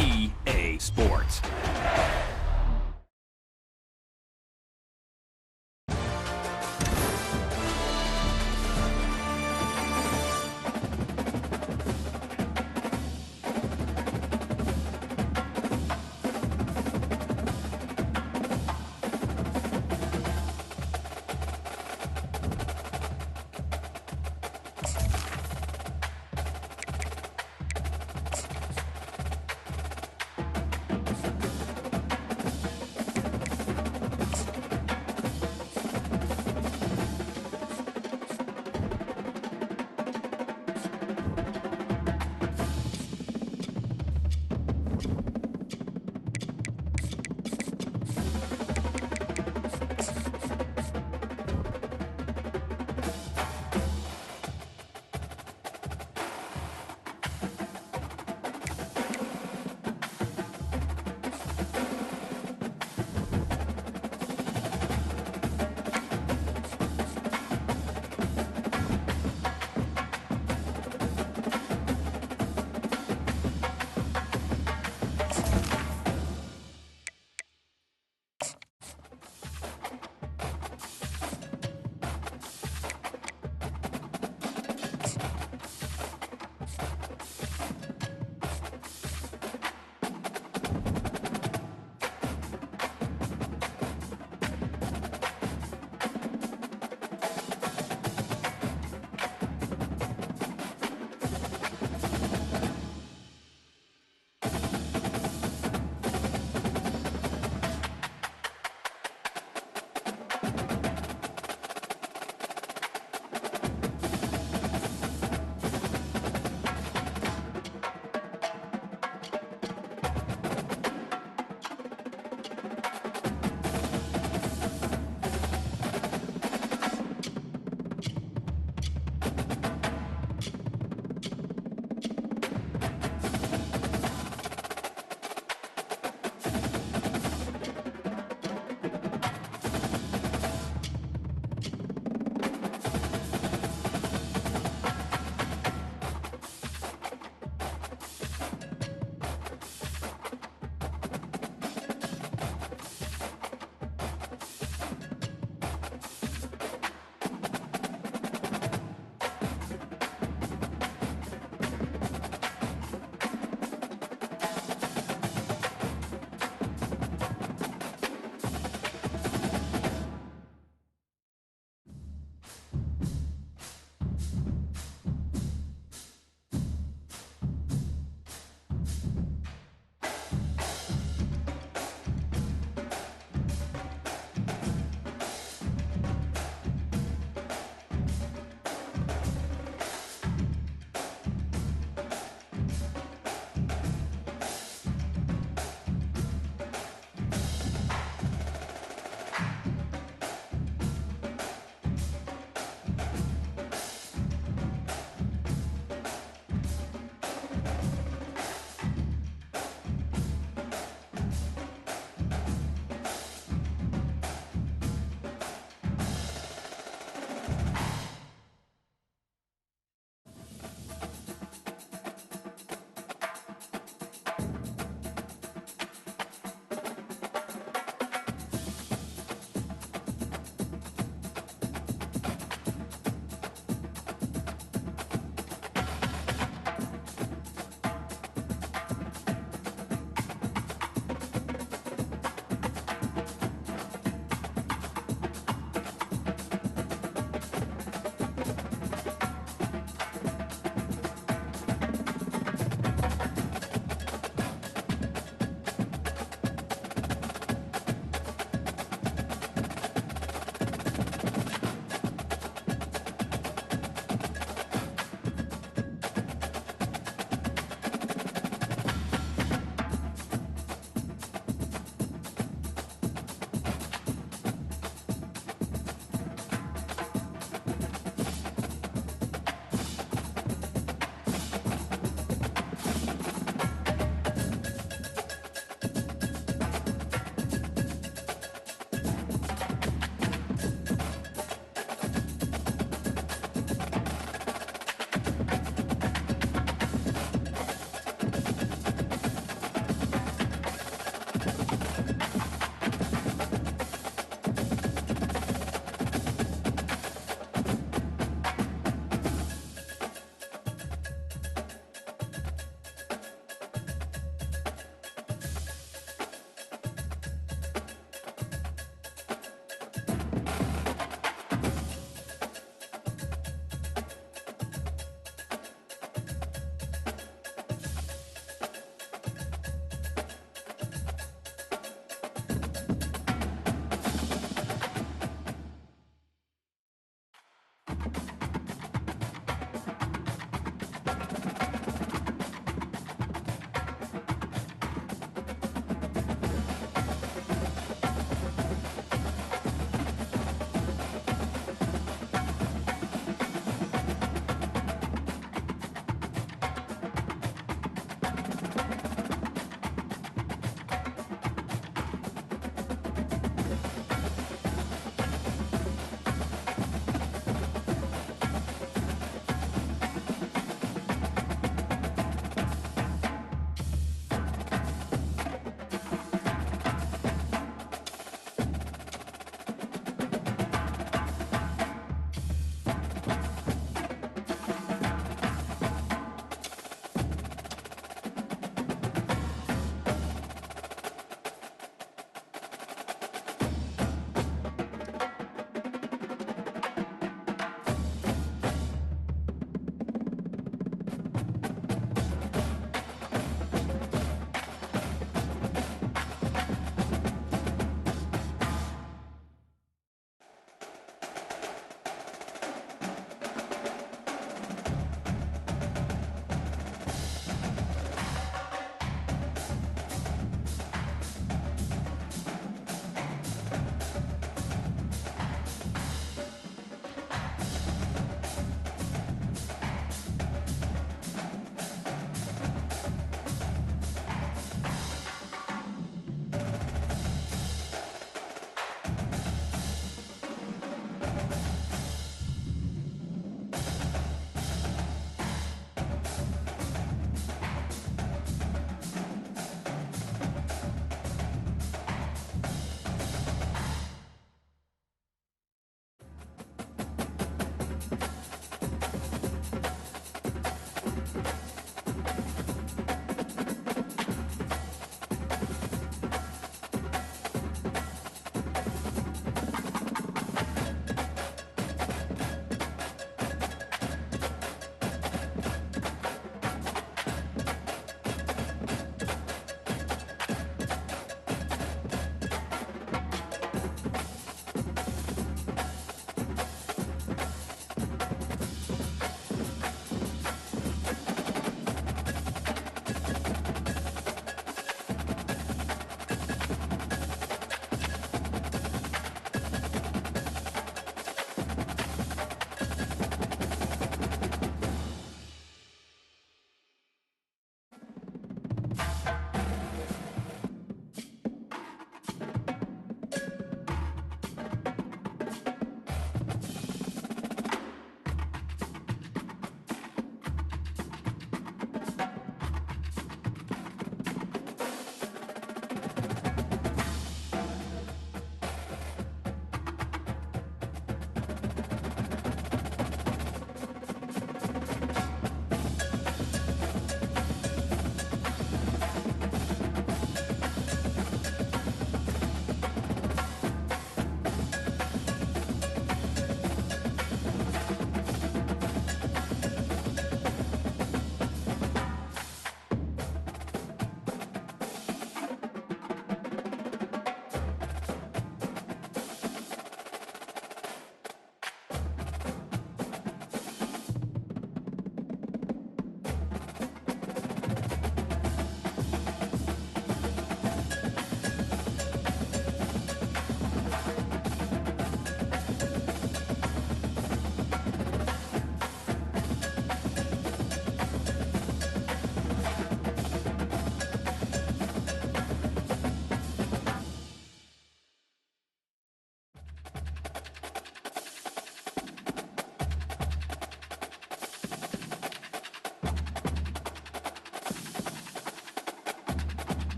EA Sports.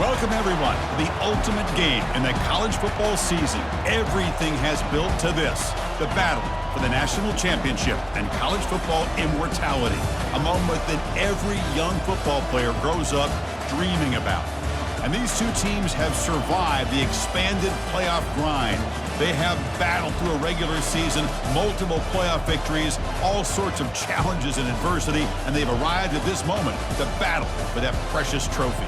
Welcome, everyone, to the ultimate game in the college football season. Everything has built to this, the battle for the national championship and college football immortality, a moment that every young football player grows up dreaming about. And these two teams have survived the expanded playoff grind. They have battled through a regular season, multiple playoff victories, all sorts of challenges and adversity, and they've arrived at this moment to battle for that precious trophy.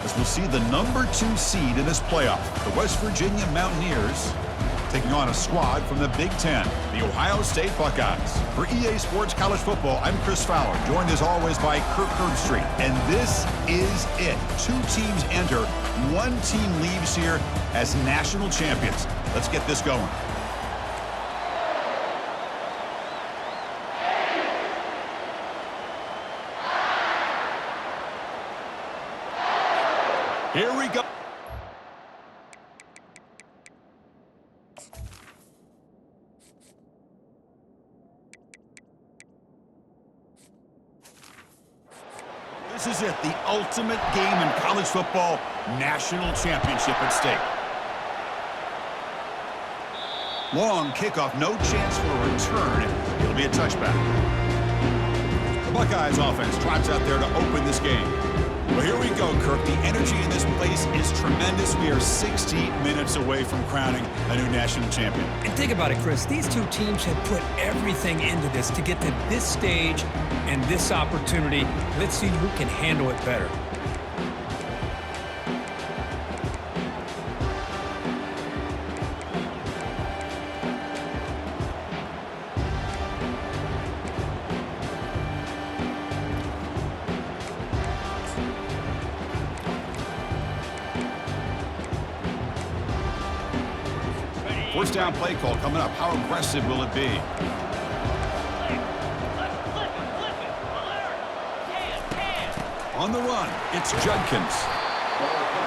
As we'll see the #2 seed in this playoff, the West Virginia Mountaineers, taking on a squad from the Big Ten, the Ohio State Buckeyes. For EA Sports College Football, I'm Chris Fowler, joined as always by Kirk Herbstreit. And this is it. 2 teams enter, 1 team leaves here as national champions. Let's get this going. Here we go. This is it, the ultimate game in college football, national championship at stake. Long kickoff, no chance for a return. It'll be a touchback. The Buckeyes offense trots out there to open this game. Well, here we go, Kirk. The energy in this place is tremendous. We are 60 minutes away from crowning a new national champion. And think about it, Chris. These two teams have put everything into this to get to this stage and this opportunity. Let's see who can handle it better. First down play call coming up. How aggressive will it be? On the run, it's Judkins.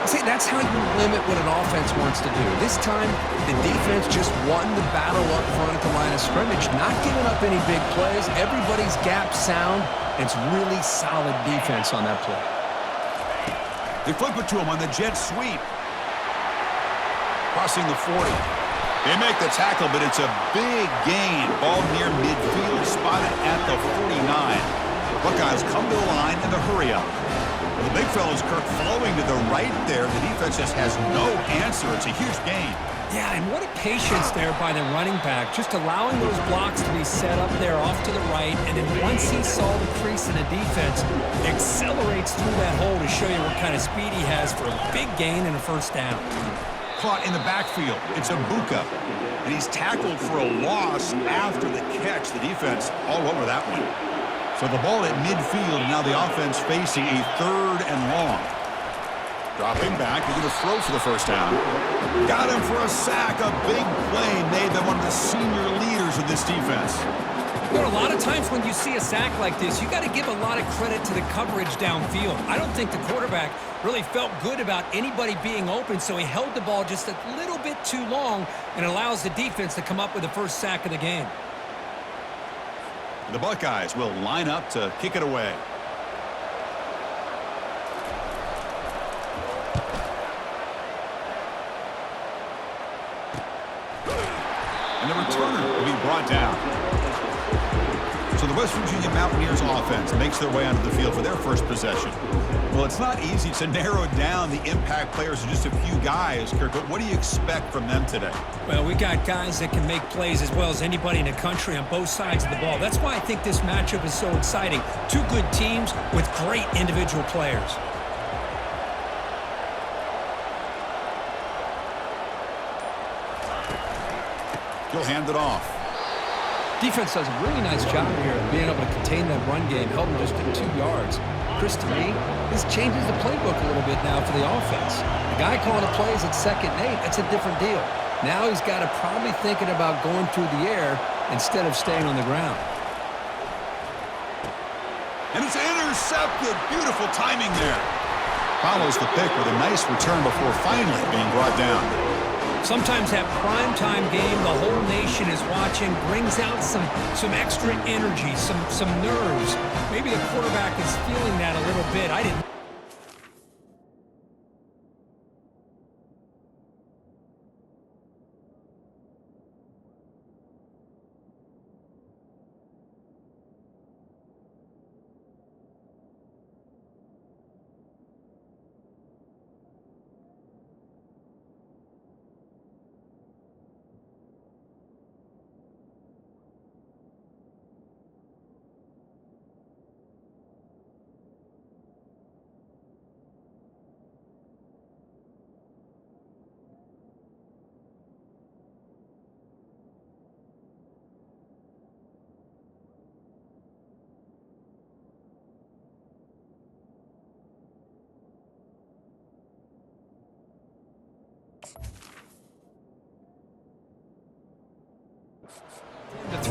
See, that's how you limit what an offense wants to do. This time, the defense just won the battle up front at the line of scrimmage, not giving up any big plays. Everybody's gap sound. It's really solid defense on that play. They flip it to him on the jet sweep. Crossing the 40. They make the tackle, but it's a big gain. Ball near midfield, spotted at the 49. Buckeyes come to the line in the hurry up. Well, the big fella's Kirk flowing to the right there. The defense just has no answer. It's a huge gain. Yeah, and what a patience there by the running back, just allowing those blocks to be set up there off to the right, and then once he saw the crease in the defense, accelerates through that hole to show you what kind of speed he has for a big gain and a first down. Caught in the backfield. It's Ibuka. And he's tackled for a loss after the catch. The defense all over that one. So the ball at midfield, and now the offense facing a 3rd and long. Dropping back, he's going to throw for the first down. Got him for a sack. A big play made by one of the senior leaders of this defense. You know, a lot of times when you see a sack like this, you got to give a lot of credit to the coverage downfield. I don't think the quarterback really felt good about anybody being open, so he held the ball just a little bit too long and allows the defense to come up with the first sack of the game. The Buckeyes will line up to kick it away. And the returner will be brought down. So the West Virginia Mountaineers offense makes their way onto the field for their first possession. Well, it's not easy to narrow down the impact players to just a few guys, Kirk, but what do you expect from them today? Well, we got guys that can make plays as well as anybody in the country on both sides of the ball. That's why I think this matchup is so exciting. 2 good teams with great individual players. He'll hand it off. Defense does a really nice job here of being able to contain that run game, held them just at 2 yards. Chris, to me, this changes the playbook a little bit now for the offense. The guy calling the plays at 2nd and 8, that's a different deal. Now he's got to probably thinking about going through the air instead of staying on the ground. And it's intercepted. Beautiful timing there. Follows the pick with a nice return before finally being brought down. Sometimes that primetime game, the whole nation is watching, brings out some extra energy, some nerves. Maybe the quarterback is feeling that a little bit. I didn't.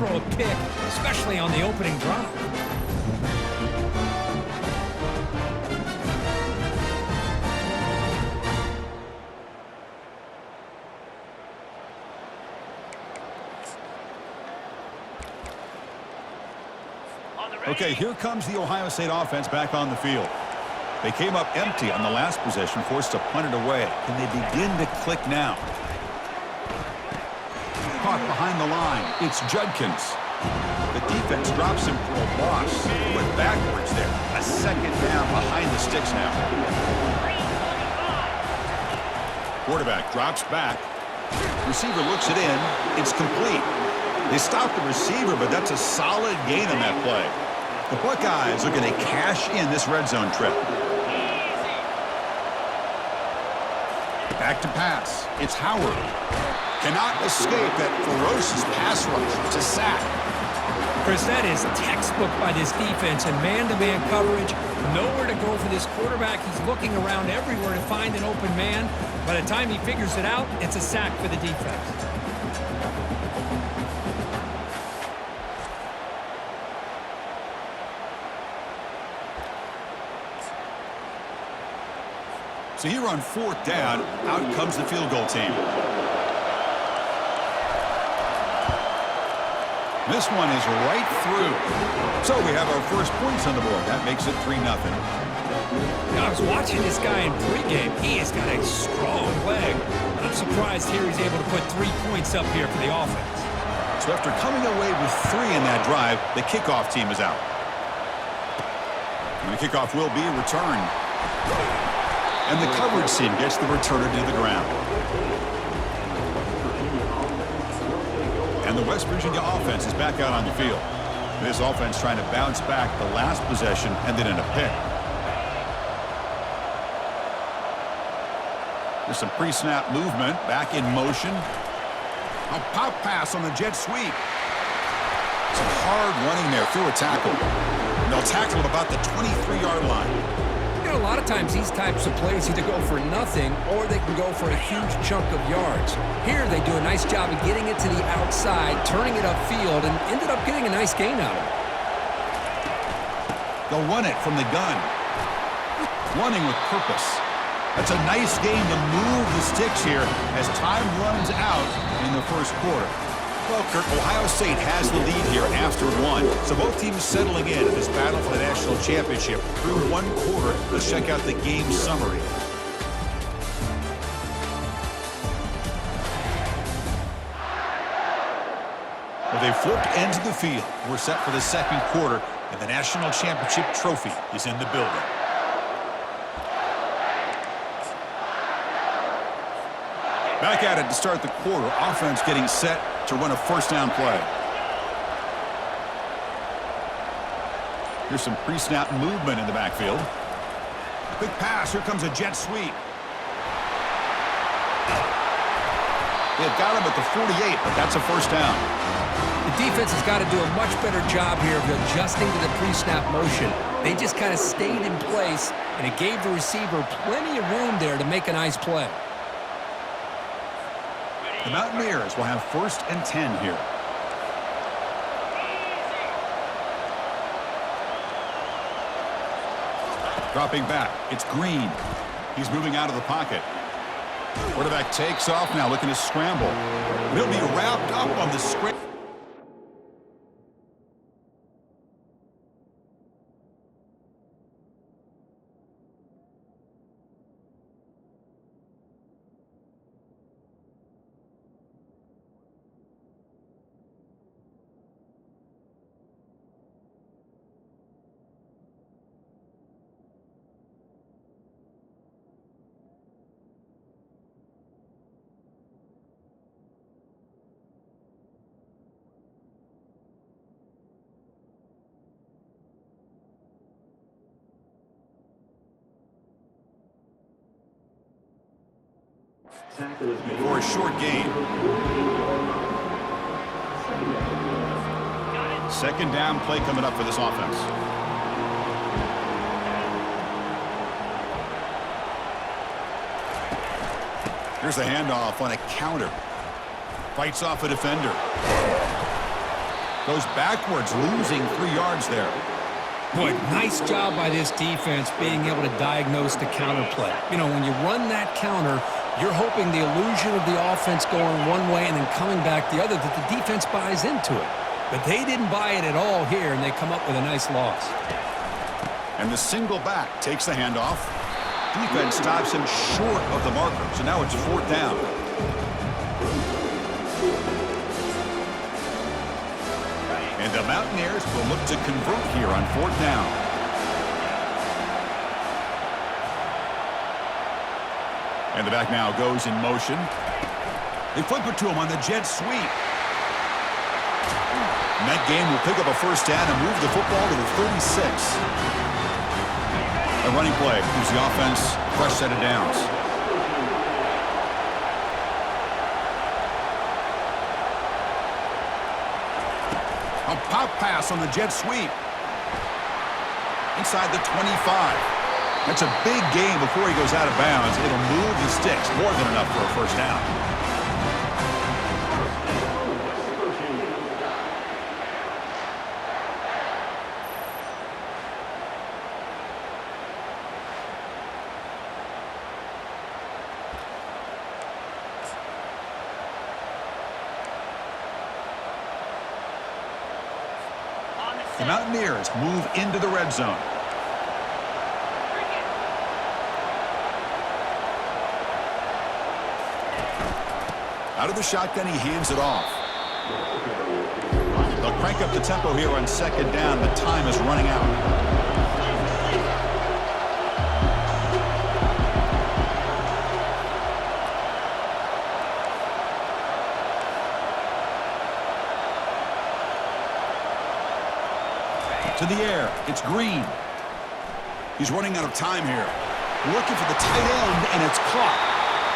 throw a pick, especially on the opening drive. Okay, here comes the Ohio State offense back on the field. They came up empty on the last possession, forced to punt it away. Can they begin to click now? Caught behind the line. It's Judkins. The defense drops him for a loss. He went backwards there. A second down behind the sticks now. Quarterback drops back. Receiver looks it in. It's complete. They stopped the receiver, but that's a solid gain on that play. The Buckeyes are going to cash in this red zone trip. Back to pass. It's Howard. Cannot escape that ferocious pass rush. It's a sack. Chris, that is textbook by this defense and man-to-man coverage. Nowhere to go for this quarterback. He's looking around everywhere to find an open man. By the time he figures it out, it's a sack for the defense. So here on fourth down, out comes the field goal team. This one is right through. So we have our first points on the board. That makes it 3-0. I was watching this guy in pregame. He has got a strong leg. I'm surprised here he's able to put 3 points up here for the offense. So after coming away with 3 in that drive, the kickoff team is out. And the kickoff will be returned. And the coverage team gets the returner to the ground. And the West Virginia offense is back out on the field. This offense trying to bounce back the last possession and then in a pick. There's some pre-snap movement, back in motion. A pop pass on the jet sweep. Some hard running there through a tackle. And they'll tackle at about the 23-yard line. A lot of times these types of plays either go for nothing or they can go for a huge chunk of yards. Here they do a nice job of getting it to the outside, turning it upfield, and ended up getting a nice gain out of it. They'll run it from the gun. Running with purpose. That's a nice game to move the sticks here as time runs out in the first quarter. Well, Kurt, Ohio State has the lead here after 1. So both teams settling in this battle for the national championship. Through 1 quarter, let's check out the game summary. Well, they flipped into the field. We're set for the second quarter, and the national championship trophy is in the building. Back at it to start the quarter. Offense getting set to run a first down play. Here's some pre-snap movement in the backfield. Quick pass. Here comes a jet sweep. They've got him at the 48, but that's a first down. The defense has got to do a much better job here of adjusting to the pre-snap motion. They just kind of stayed in place, and it gave the receiver plenty of room there to make a nice play. The Mountaineers will have 1st and 10 here. Dropping back, it's Green. He's moving out of the pocket. Quarterback takes off now, looking to scramble. He'll be wrapped up on the scramble. For a short gain. Second down play coming up for this offense. Here's a handoff on a counter. Fights off a defender. Goes backwards, losing 3 yards there. Boy, nice job by this defense being able to diagnose the counter play. You know, when you run that counter, you're hoping the illusion of the offense going one way and then coming back the other, that the defense buys into it. But they didn't buy it at all here, and they come up with a nice loss. And the single back takes the handoff. Defense stops him short of the marker, so now it's 4th down. And the Mountaineers will look to convert here on 4th down. And the back now goes in motion. They flip it to him on the jet sweep. And that game will pick up a 1st down and move the football to the 36. A running play gives the offense a fresh set of downs. A pop pass on the jet sweep. Inside the 25. That's a big gain before he goes out of bounds. It'll move the sticks, more than enough for a 1st down. The Mountaineers move into the red zone. Out of the shotgun, he hands it off. They'll crank up the tempo here on 2nd down. The time is running out. To the air, it's Green. He's running out of time here. Looking for the tight end, and it's caught.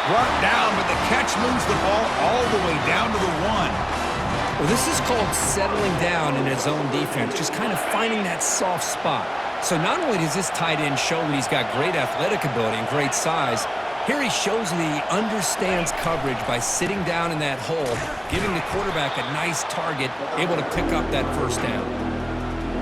Brought down, but the catch moves the ball all the way down to the 1. Well, this is called settling down in his own defense, just kind of finding that soft spot. So not only does this tight end show that he's got great athletic ability and great size, here he shows that he understands coverage by sitting down in that hole, giving the quarterback a nice target, able to pick up that 1st down.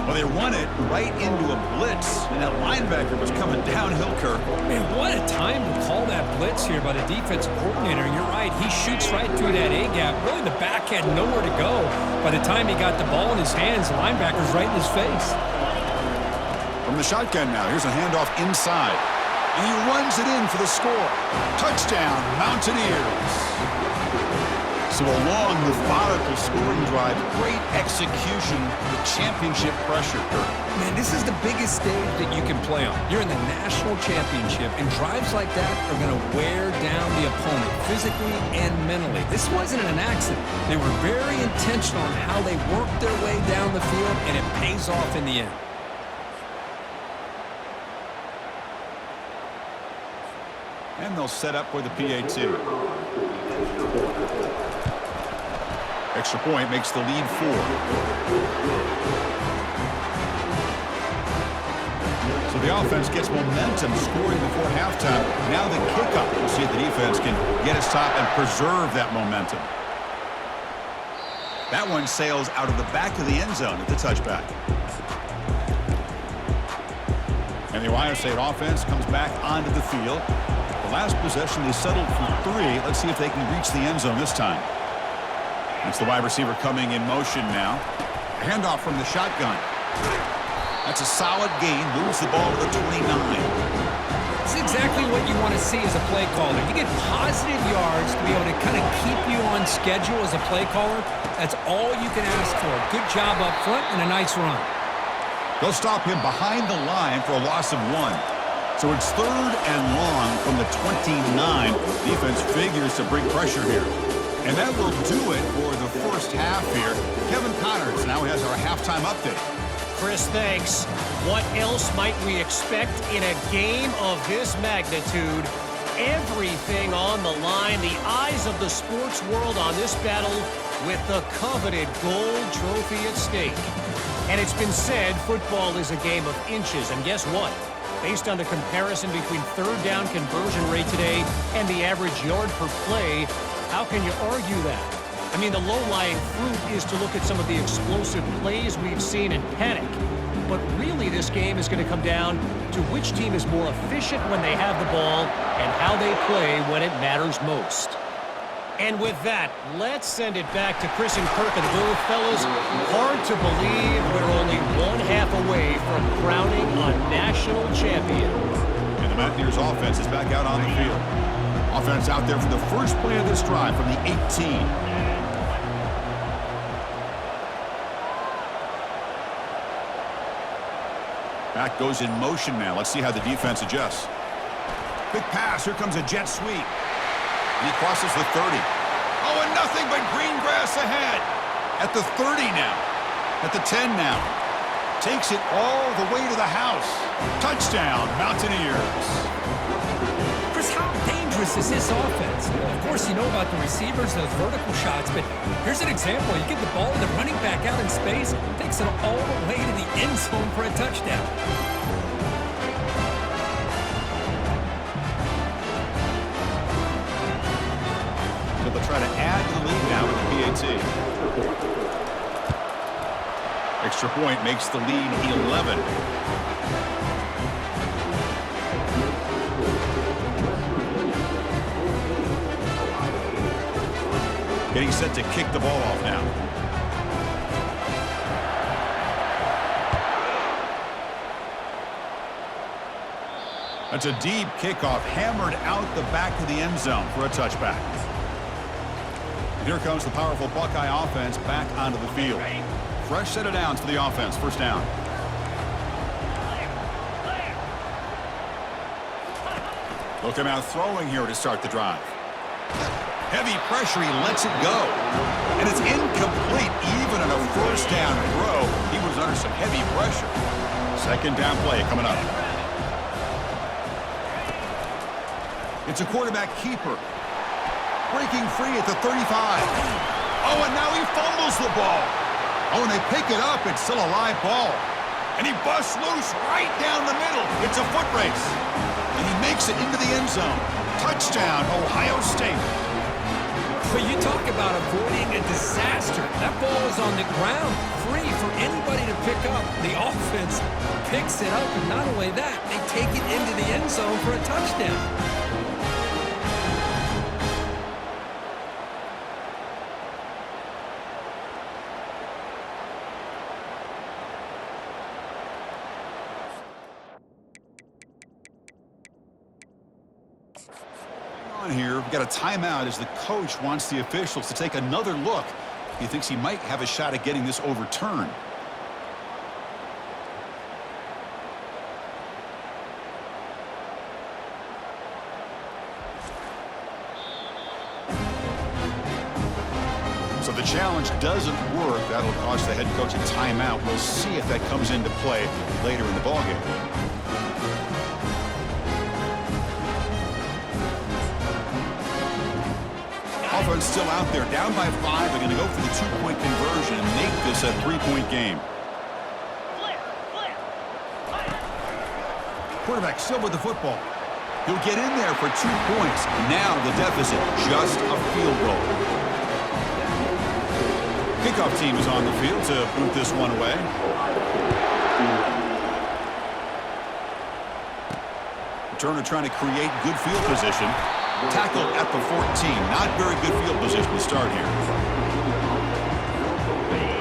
Well, they run it right into a blitz, and that linebacker was coming downhill, Kirk. Man, what a time to call that blitz here by the defensive coordinator. You're right, he shoots right through that A-gap. Really, the back had nowhere to go. By the time he got the ball in his hands, the linebacker's right in his face. From the shotgun now, here's a handoff inside. And he runs it in for the score. Touchdown, Mountaineers. So a long, methodical scoring drive, great execution, the championship pressure, Kirk. Man, this is the biggest stage that you can play on. You're in the national championship, and drives like that are going to wear down the opponent physically and mentally. This wasn't an accident. They were very intentional on how they worked their way down the field, and it pays off in the end. And they'll set up with a PAT. Extra point makes the lead 4. So the offense gets momentum, scoring before halftime. Now the kickoff. We'll see if the defense can get its top and preserve that momentum. That one sails out of the back of the end zone at the touchback. And the Ohio State offense comes back onto the field. The last possession, they settled for 3. Let's see if they can reach the end zone this time. It's the wide receiver coming in motion now. Handoff from the shotgun. That's a solid gain. Moves the ball to the 29. It's exactly what you want to see as a play caller. You get positive yards to be able to kind of keep you on schedule as a play caller. That's all you can ask for. Good job up front and a nice run. They'll stop him behind the line for a loss of 1. So it's 3rd and long from the 29. Defense figures to bring pressure here. And that will do it for the 1st half here. Kevin Connors now has our halftime update. Chris, thanks. What else might we expect in a game of this magnitude? Everything on the line. The eyes of the sports world on this battle with the coveted gold trophy at stake. And it's been said football is a game of inches. And guess what? Based on the comparison between 3rd down conversion rate today and the average yard per play, how can you argue that? I mean, the low-lying fruit is to look at some of the explosive plays we've seen in panic. But really, this game is going to come down to which team is more efficient when they have the ball and how they play when it matters most. And with that, let's send it back to Chris and Kirk and Will. Fellas, hard to believe we're only one half away from crowning a national champion. And the Mountaineers offense is back out on the field. Offense out there for the first play of this drive from the 18. Back goes in motion now. Let's see how the defense adjusts. Quick pass. Here comes a jet sweep. And he crosses the 30. Oh, and nothing but green grass ahead. At the 30 now. At the 10 now. Takes it all the way to the house. Touchdown, Mountaineers. Chris, how dangerous is this offense? Of course, you know about the receivers, those vertical shots, but here's an example. You get the ball, the running back out in space, takes it all the way to the end zone for a touchdown. So they'll try to add to the lead now with the PAT. Extra point makes the lead 11. Getting set to kick the ball off now. That's a deep kickoff, hammered out the back of the end zone for a touchback. And here comes the powerful Buckeye offense back onto the field. Fresh set of downs for the offense, first down. They'll come out throwing here to start the drive. Heavy pressure, he lets it go. And it's incomplete, even on a first down throw. He was under some heavy pressure. Second down play coming up. It's a quarterback keeper. Breaking free at the 35. Oh, and now he fumbles the ball. Oh, and they pick it up. It's still a live ball. And he busts loose right down the middle. It's a foot race. And he makes it into the end zone. Touchdown, Ohio State. But you talk about avoiding a disaster. That ball is on the ground, free for anybody to pick up. The offense picks it up, and not only that, they take it into the end zone for a touchdown. Here, we've got a timeout as the coach wants the officials to take another look. He thinks he might have a shot at getting this overturned. So the challenge doesn't work. That'll cost the head coach a timeout. We'll see if that comes into play later in the ballgame. Offense still out there, down by 5. They're going to go for the two-point conversion and make this a three-point game. Quarterback still with the football. He'll get in there for 2 points. Now the deficit, just a field goal. Kickoff team is on the field to boot this one away. Turner trying to create good field position. Tackled at the 14. Not very good field position to start here.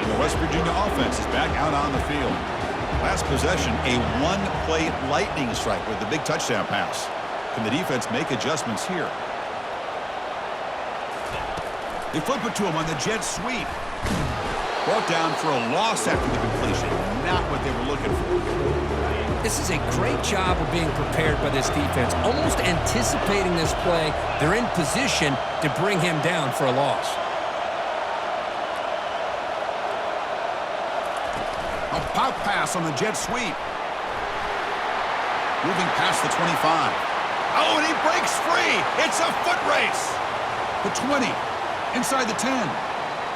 The West Virginia offense is back out on the field. Last possession, a one-play lightning strike with the big touchdown pass. Can the defense make adjustments here? They flip it to him on the jet sweep. Brought down for a loss after the completion. Not what they were looking for. This is a great job of being prepared by this defense, almost anticipating this play. They're in position to bring him down for a loss. A pop pass on the jet sweep. Moving past the 25. Oh, and he breaks free. It's a foot race. The 20. Inside the 10.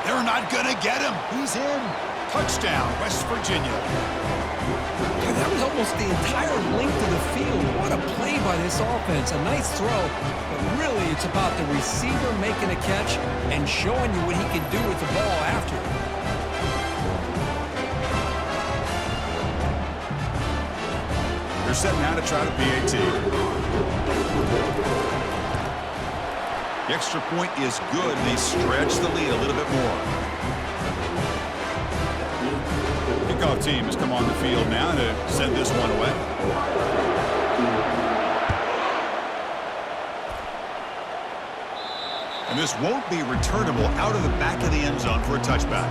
They're not going to get him. He's in. Touchdown, West Virginia. Yeah, that was almost the entire length of the field. What a play by this offense. A nice throw, but really it's about the receiver making a catch and showing you what he can do with the ball after. They're setting out to try the PAT. The extra point is good, and they stretch the lead a little bit more. Kickoff team has come on the field now to send this one away. And this won't be returnable out of the back of the end zone for a touchback.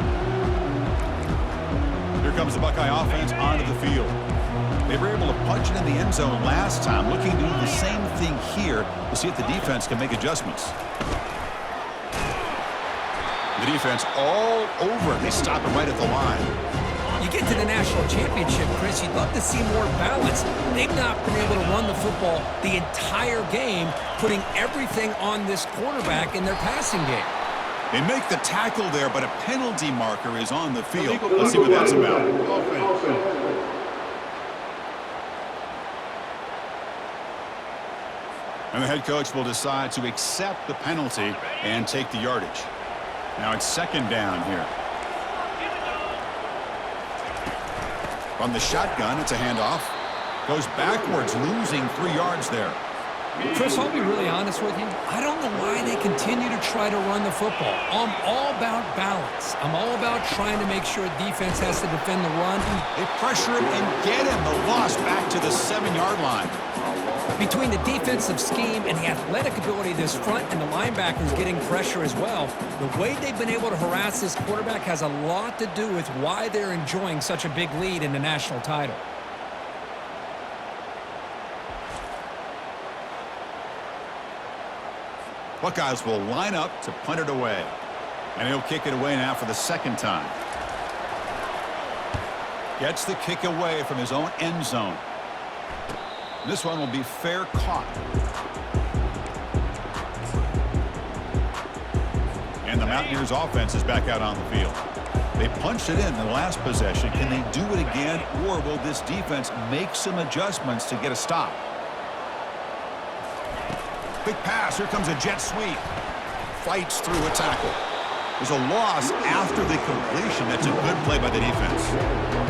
Here comes the Buckeye offense onto the field. They were able to punch it in the end zone last time, looking to do the same thing here to see if the defense can make adjustments. The defense all over it. They stop it right at the line. You get to the national championship, Chris, you'd love to see more balance. They've not been able to run the football the entire game, putting everything on this quarterback in their passing game. They make the tackle there, but a penalty marker is on the field. Let's see what that's about. And the head coach will decide to accept the penalty and take the yardage. Now it's second down here. From the shotgun, it's a handoff. Goes backwards, losing 3 yards there. Chris, I'll be really honest with you. I don't know why they continue to try to run the football. I'm all about balance. I'm all about trying to make sure defense has to defend the run. They pressure him and get him. The loss back to the 7-yard line. Between the defensive scheme and the athletic ability of this front and the linebackers getting pressure as well, the way they've been able to harass this quarterback has a lot to do with why they're enjoying such a big lead in the national title. Buckeyes will line up to punt it away. And he'll kick it away now for the second time. Gets the kick away from his own end zone. This one will be fair caught. And the Mountaineers offense is back out on the field. They punched it in the last possession. Can they do it again, or will this defense make some adjustments to get a stop? Big pass. Here comes a jet sweep. Fights through a tackle. There's a loss after the completion. That's a good play by the defense.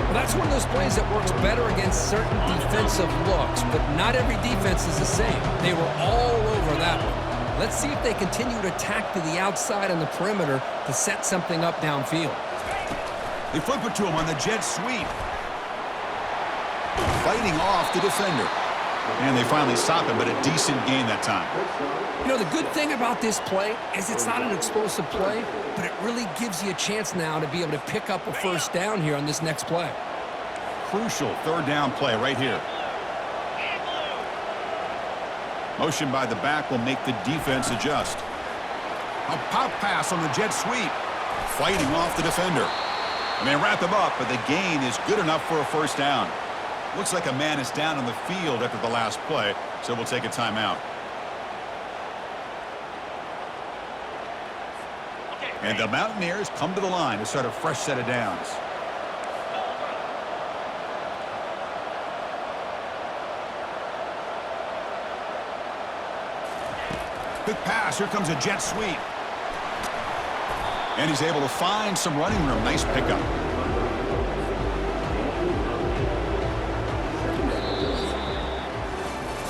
Well, that's one of those plays that works better against certain defensive looks, but not every defense is the same. They were all over that one. Let's see if they continue to attack to the outside on the perimeter to set something up downfield. They flip it to him on the jet sweep. Fighting off the defender. And they finally stop him, but a decent gain that time. You know, the good thing about this play is it's not an explosive play, but it really gives you a chance now to be able to pick up a first down here on this next play. Crucial third down play right here. Motion by the back will make the defense adjust. A pop pass on the jet sweep. Fighting off the defender. And they wrap him up, but the gain is good enough for a first down. Looks like a man is down on the field after the last play, so we'll take a timeout. And the Mountaineers come to the line to start a fresh set of downs. Big pass. Here comes a jet sweep. And he's able to find some running room. Nice pickup.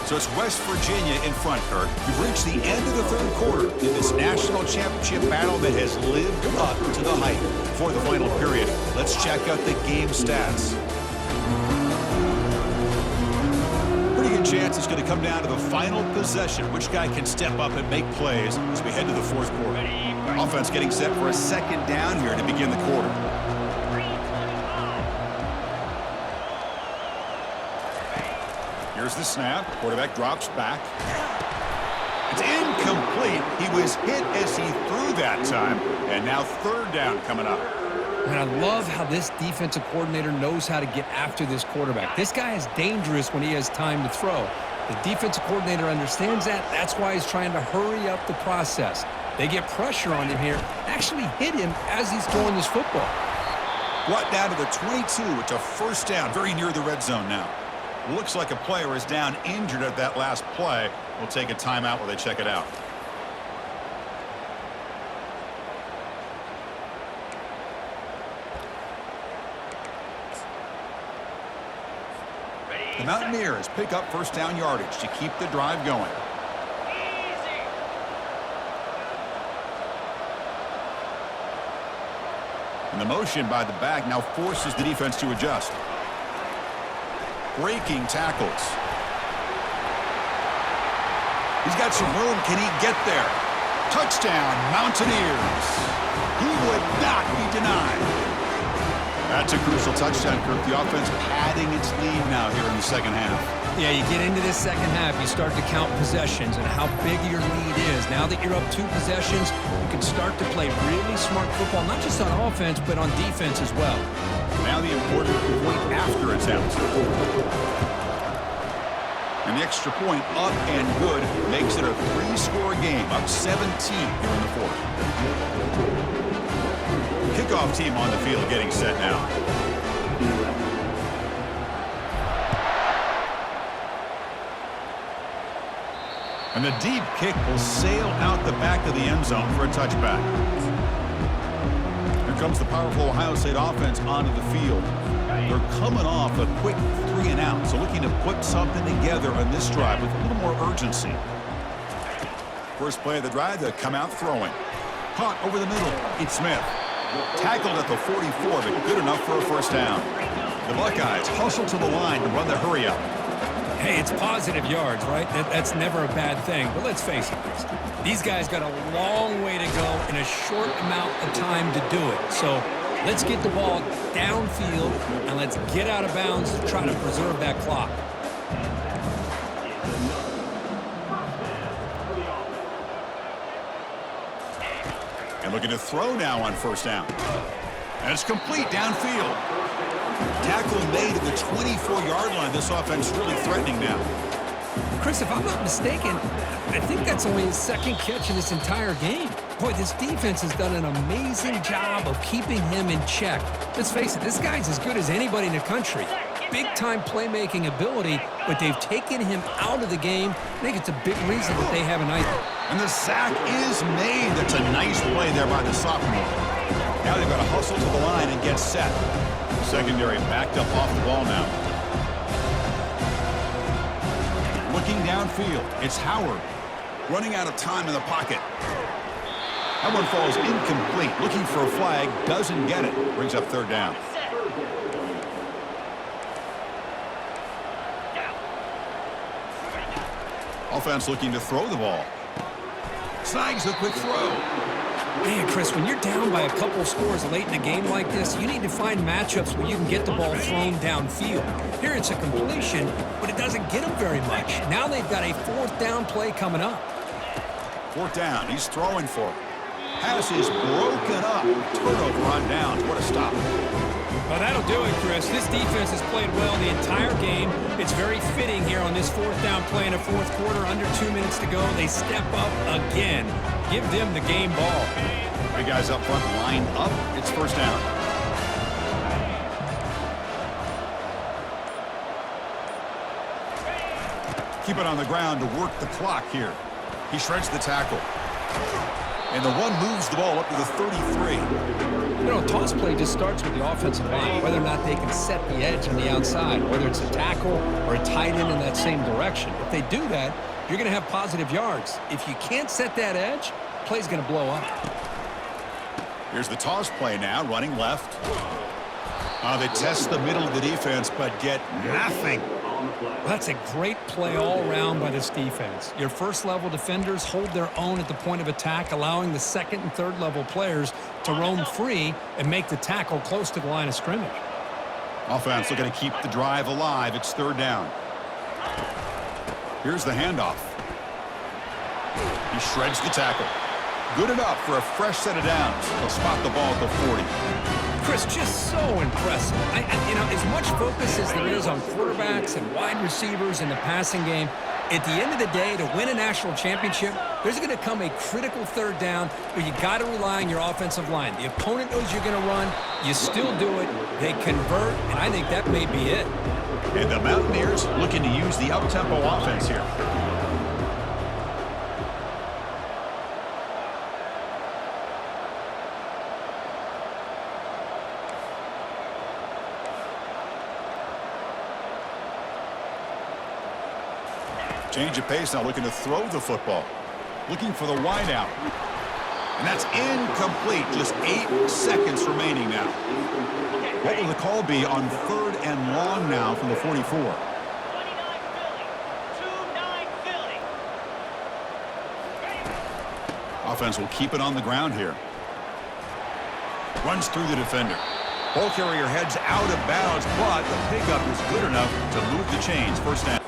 So it's West Virginia in front, Kurt. We've reached the end of the third quarter in this national championship battle that has lived up to the hype for the final period. Let's check out the game stats. Pretty good chance it's going to come down to the final possession. Which guy can step up and make plays as we head to the fourth quarter. Offense getting set for a second down here to begin the quarter. Here's the snap. Quarterback drops back. It's incomplete. He was hit as he threw that time. And now third down coming up. And I love how this defensive coordinator knows how to get after this quarterback. This guy is dangerous when he has time to throw. The defensive coordinator understands that. That's why he's trying to hurry up the process. They get pressure on him here, actually hit him as he's throwing this football. Brought down to the 22. It's a first down, very near the red zone now. Looks like a player is down injured at that last play. We'll take a timeout while they check it out. The Mountaineers pick up first down yardage to keep the drive going. And the motion by the back now forces the defense to adjust. Breaking tackles. He's got some room. Can he get there? Touchdown, Mountaineers. He would not be denied. That's a crucial touchdown, Kirk. The offense padding its lead now here in the second half. Yeah, you get into this second half, you start to count possessions and how big your lead is. Now that you're up 2 possessions, you can start to play really smart football, not just on offense, but on defense as well. Now the important point after attempt. And the extra point up and good makes it a 3-score game, up 17 here in the fourth. Kickoff team on the field getting set now. And the deep kick will sail out the back of the end zone for a touchback. Here comes the powerful Ohio State offense onto the field. They're coming off a quick 3-and-out, so looking to put something together on this drive with a little more urgency. First play of the drive, they come out throwing. Caught over the middle. It's Smith. Tackled at the 44, but good enough for a first down. The Buckeyes hustle to the line to run the hurry up. Hey, it's positive yards, right? That's never a bad thing. But let's face it, Chris. These guys got a long way to go in a short amount of time to do it. So let's get the ball downfield, and let's get out of bounds to try to preserve that clock. And looking to throw now on first down. And it's complete downfield. Tackle made at the 24-yard line. This offense really threatening now. Chris, if I'm not mistaken, I think that's only his second catch in this entire game. Boy, this defense has done an amazing job of keeping him in check. Let's face it, this guy's as good as anybody in the country. Big-time playmaking ability, but they've taken him out of the game. I think it's a big reason that they have a night. And the sack is made. That's a nice play there by the sophomore. Now they've got to hustle to the line and get set. Secondary backed up off the ball now. Looking downfield, it's Howard. Running out of time in the pocket. That one falls incomplete. Looking for a flag, doesn't get it. Brings up third down. Offense looking to throw the ball. Snags a quick throw. Man, Chris, when you're down by a couple of scores late in a game like this, you need to find matchups where you can get the ball thrown downfield. Here it's a completion, but it doesn't get them very much. Now they've got a fourth down play coming up. Fourth down, he's throwing for it. Pass is broken up. Turnover on downs. What a stop. Well, that'll do it, Chris. This defense has played well the entire game. It's very fitting here on this fourth down play in the fourth quarter. Under 2 minutes to go. They step up again. Give them the game ball. Three guys up front lined up. It's first down. Keep it on the ground to work the clock here. He shreds the tackle. And the one moves the ball up to the 33. You know, a toss play just starts with the offensive line, whether or not they can set the edge on the outside, whether it's a tackle or a tight end in that same direction. If they do that, you're going to have positive yards. If you can't set that edge, play's going to blow up. Here's the toss play now, running left. They test the middle of the defense, but get nothing. That's a great play all around by this defense. Your first-level defenders hold their own at the point of attack, allowing the second and third-level players to roam free and make the tackle close to the line of scrimmage. Offense looking to keep the drive alive. It's third down. Here's the handoff. He shreds the tackle. Good enough for a fresh set of downs. He'll spot the ball at the 40. Chris, just so impressive. You know, as much focus as there is on quarterbacks and wide receivers in the passing game, At the end of the day, to win a national championship, there's going to come a critical third down where you got to rely on your offensive line. The opponent knows you're going to run. You still do it. They convert, and I think that may be it. And the Mountaineers looking to use the up-tempo offense here. Change of pace now, looking to throw the football. Looking for the wideout. And that's incomplete. Just 8 seconds remaining now. What will the call be on 3rd and long now from the 44? 29 Philly. 2-9 Philly. Offense will keep it on the ground here. Runs through the defender. Ball carrier heads out of bounds, but the pickup is good enough to move the chains. First down.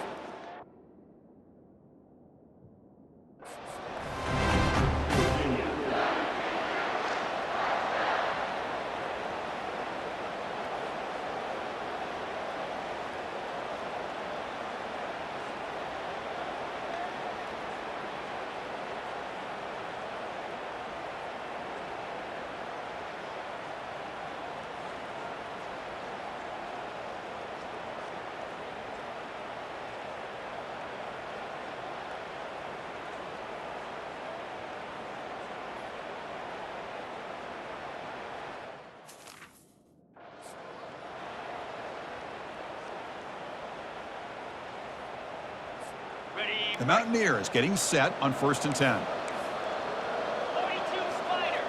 The Mountaineers getting set on 1st and 10. 42 Spider.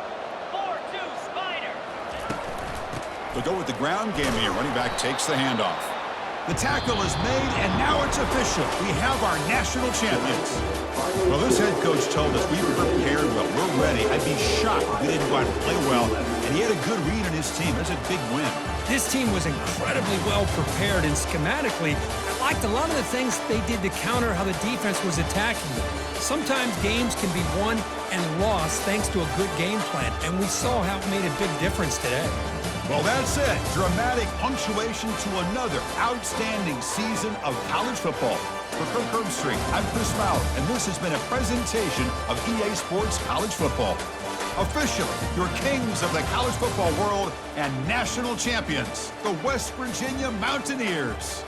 4-2 Spider. They'll go with the ground game here. Running back takes the handoff. The tackle is made, and now it's official. We have our national champions. Well, this head coach told us we prepared well. We're ready. I'd be shocked if we didn't go out and play well. And he had a good read on his team. That's a big win. This team was incredibly well prepared, and schematically, I liked a lot of the things they did to counter how the defense was attacking them. Sometimes games can be won and lost thanks to a good game plan, and we saw how it made a big difference today. Well, that's it. Dramatic punctuation to another outstanding season of college football. For Kirk Herbstreit, I'm Chris Fowler, and this has been a presentation of EA Sports College Football. Officially, your kings of the college football world and national champions, the West Virginia Mountaineers.